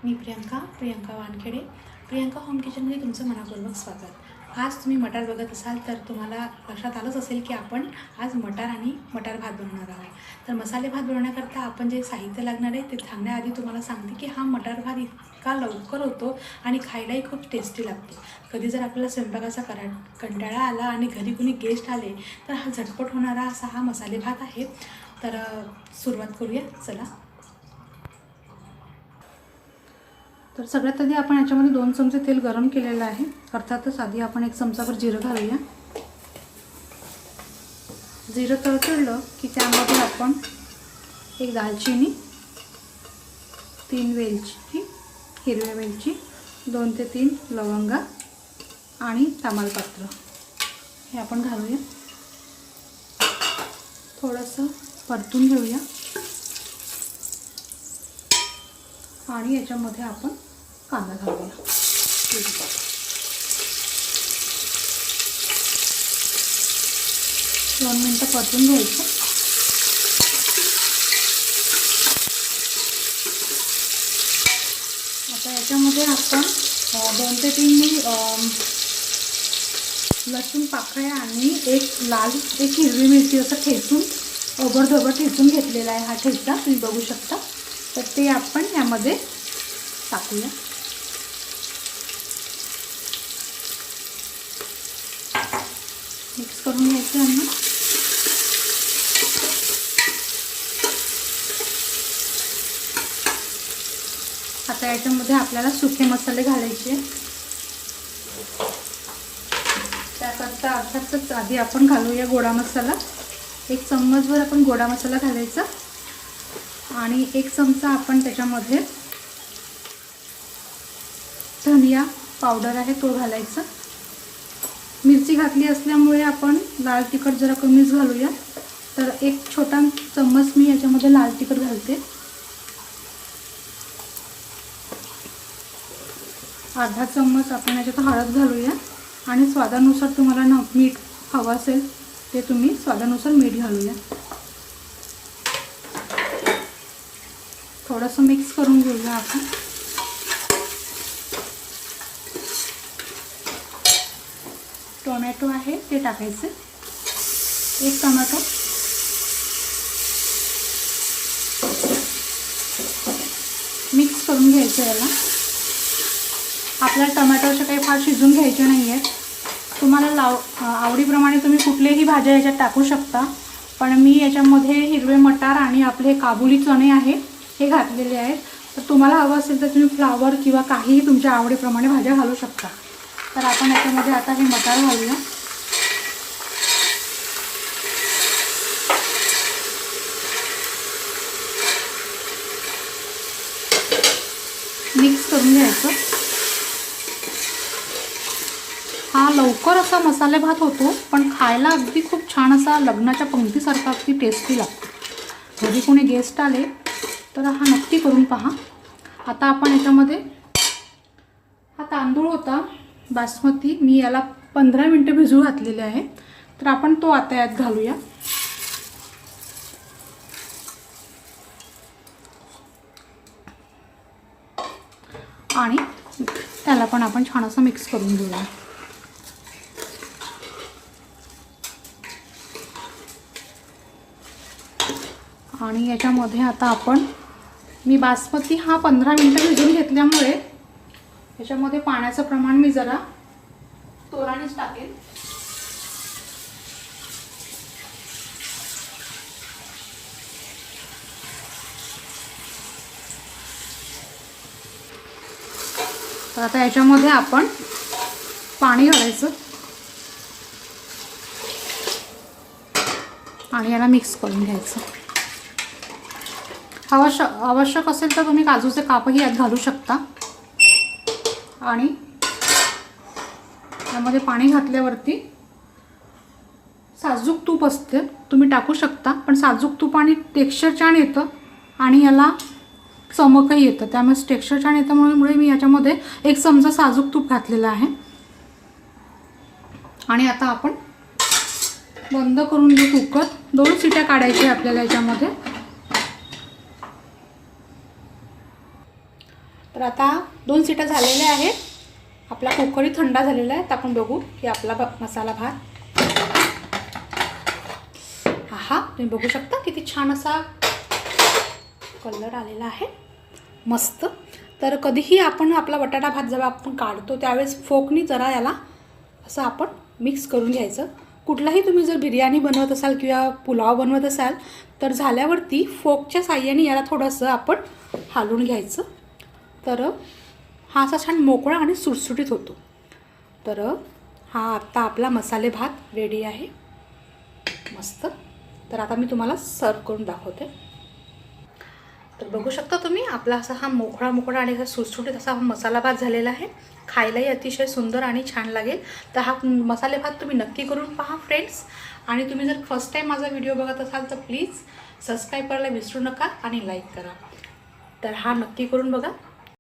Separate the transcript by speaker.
Speaker 1: मी Priyanka Wankhede. Priyanka home किचनमध्ये तुमचं मनापूर्वक स्वागत. आज तुम्ही मटार बघत असाल तर तुम्हाला लक्षात आलंच असेल की आपण आज मटार आणि मटार भात बनवणार आहोत. तर मसाले भात बनवण्याकरता आपण जे साहित्य लागणार आहे ते सांगण्याआधी तुम्हाला सांगते की हा मटार भात इतका लवकर होतो आणि खायलाही खूप टेस्टी लागतो. कधी जर आपल्याला स्वयंपाकाचा कंटाळा आला आणि घरी कुणी गेस्ट आले तर हा झटपट होणारा असा हा मसाले भात आहे. तर सुरुवात करूया. चला. तर सगळ्यात आधी आपण याच्यामध्ये 2 चमचे तेल गरम केलेलं आहे. अर्थातच आधी आपण 1 चमचाभर जिरं घालूया. जिरं तळतळलं की त्यामध्ये आपण 1 दालचिनी, 3 वेलची, हिरव्या वेलची, 2 ते 3 लवंगा आणि तमालपत्र हे आपण घालूया. थोडंसं परतून घेऊया आणि याच्यामध्ये आपण कांदा घालूया. 2 मिनिटं परतून घ्यायचं. आता याच्यामध्ये आपण 2 ते 3 लसूण पाकळ्या आणि एक हिरवी मिरची असं ठेचून ओबडधोबड ठेचून घेतलेला आहे. हा ठेचा तुम्ही बघू शकता. तर ते आपण यामध्ये टाकूया. मिक्स करून घ्यायचं यांना. आता याच्यामध्ये आपल्याला सुके मसाले घालायचे. त्याकरता अर्थातच आधी आपण घालूया गोडा मसाला. 1 चम्मचभर आपण गोडा मसाला घालायचा आणि 1 चमचा आपण त्याच्यामध्ये धनिया पावडर आहे तो घालायचा. मिरची घातली असल्यामुळे आपण लाल तिखट जरा कमीच घालूया. तर 1 छोटा चम्मच मी याच्यामध्ये लाल तिखट घालते. अर्धा चम्मच आपण याच्यात हळद घालूया आणि स्वादानुसार तुम्हाला मीठ हवं असेल ते तुम्ही स्वादानुसार मीठ घालूया. थोडंसं मिक्स करून घेऊया आपण. टोमॅटो आहे ते टाकायचे. 1 टोमॅटो. मिक्स करून घ्यायचं याला. आपल्याला टोमॅटोचे काही फार शिजून घ्यायचे नाही आहेत. तुम्हाला आवडीप्रमाणे तुम्ही कुठलेही भाज्या याच्यात टाकू शकता. पण मी याच्यामध्ये हिरवे मटार आणि आपले काबुली चणे आहे हे घातलेले आहेत. तर तुम्हाला हवं असेल तर तुम्ही फ्लावर किंवा काहीही तुमच्या आवडीप्रमाणे भाज्या घालू शकता. तर आपण याच्यामध्ये आता हे मटार घालूया. मिक्स करून घ्यायचं. हा लवकर असा मसाले भात होतो पण खायला अगदी खूप छान असा लग्नाच्या पंक्तीसारखा अगदी टेस्टी लागतो. घरी कोणी गेस्ट आले तर हा नक्की करून पहा. आता आपण याच्यामध्ये हा तांदूळ होता बासमती, मी याला 15 मिनिटं भिजू घातलेले आहे. तर आपण तो आता यात घालूया. आणि त्याला पण आपण छान असं मिक्स करून घेऊया. आणि याच्यामध्ये आता आपण मी बासमती हा 15 मिनिटं भिजवून घेतल्यामुळे याच्यामध्ये पाण्याचं प्रमाण मी जरा तोराणीच टाकेल. तर आता याच्यामध्ये आपण पाणी घालायचं आणि याला मिक्स करून घ्यायचं. आवश्यक असेल तर तुम्ही काजूचे कापही यात घालू शकता. आणि यामध्ये पाणी घातल्यावरती साजूक तूप असते तुम्ही टाकू शकता. पण साजूक तूप आणि टेक्स्चर छान येतं आणि याला चमकही येतं. त्यामुळे टेक्स्चर छान येतं म्हणून मी याच्यामध्ये 1 चमचा साजूक तूप घातलेला आहे. आणि आता आपण बंद करून घेऊ कुकर. 2 शिट्या काढायच्या आपल्याला याच्यामध्ये. तर आता 2 शिट्या झालेल्या आहेत. आपला कुकरही थंड झालेला आहे. तर आपण बघू की आपला मसाला भात, हा तुम्ही बघू शकता किती छान असा कलर आलेला आहे, मस्त. तर कधीही आपण आपला बटाटा भात जेव्हा आपण काढतो त्यावेळेस फोकनी जरा याला असं आपण मिक्स करून घ्यायचं. कुठलाही तुम्ही जर बिर्याणी बनवत असाल किंवा पुलाव बनवत असाल तर झाल्यावरती फोकच्या साह्याने याला थोडंसं आपण हालून घ्यायचं. तर हा असा छान मोकळा आणि सुटसुटीत होतो. तर हा आत्ता आपला मसाले भात रेडी आहे, मस्त. तर आता मी तुम्हाला सर्व करून दाखवते. तर बघू शकता तुम्ही आपला असा हा मोकळा आणि असा सुटसुटीत असा मसाला भात झालेला आहे. खायलाही अतिशय सुंदर आणि छान लागेल. तर हा मसाले भात तुम्ही नक्की करून पहा फ्रेंड्स. आणि तुम्ही जर फर्स्ट टाईम माझा व्हिडिओ बघत असाल तर प्लीज सबस्क्राईब करायला विसरू नका आणि लाईक करा. तर हा नक्की करून बघा.